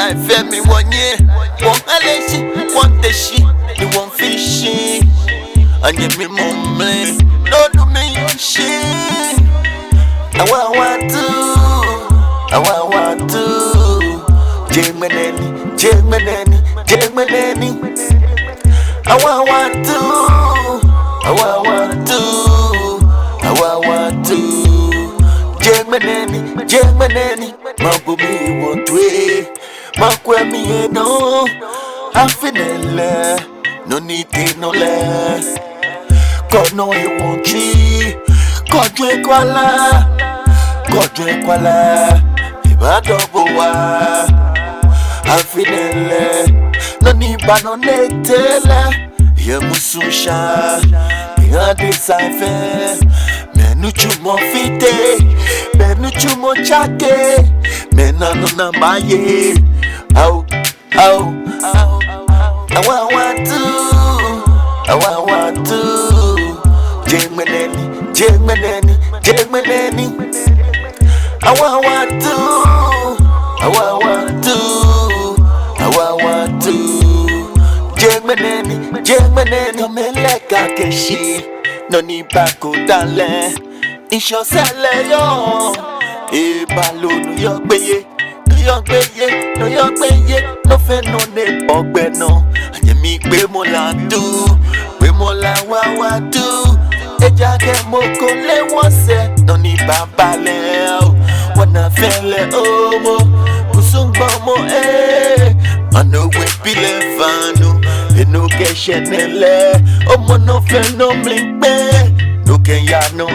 I feel me 1 year. One Alicia, one Teshi, the one fishing. And give me moment, no do me shit. I want to. Jegmaneni. I want to. Jegmaneni. Mabumi won't wait. Makwemi no. Afinele. No need no less. God know you won't cheat. God drink wala. Iba double wa. Afinele. No need no netele. Ye mususha. Ya decipher. Menu chumo fite. Menu chumo chake. Menano na maye. Au. I want to. Jegmaneni. I want to. Jegmaneni. No me like a keshi. No ni bako dale. Isho sele yo. E balo New York beye. No fe no ne ogbe no. Anye mi pe mo la do. Pe mo la wa do. Eja ke mo ko le won se. No ni baba le o. Wanna fele o mo. Kusungba mo Ano we bile vanu. E no ke shenele. O mo no fe no mlikbe. No ke ya no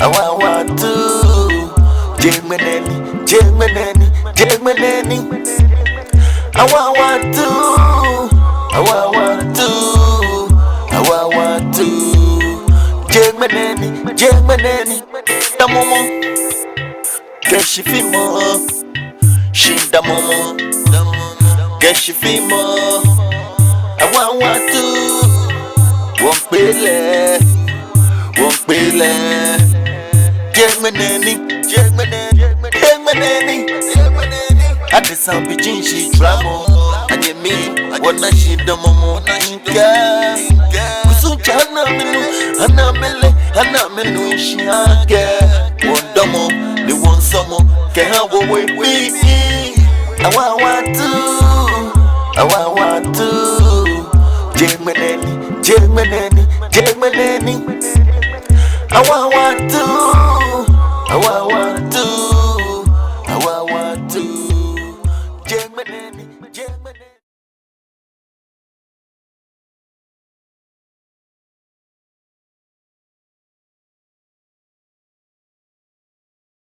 I want to. Jegmaneni. I want to. Jegmaneni. Da momo. Keshifimo. Shinda momo. Keshifimo. I want to. Won't pele. Jegmaneni. I did some bitchin' she drama. And you mean, what she the momo. Kusuchana menu, she again. One domo, the one summer, can have a way be. I want to. Jegmaneni. I want to.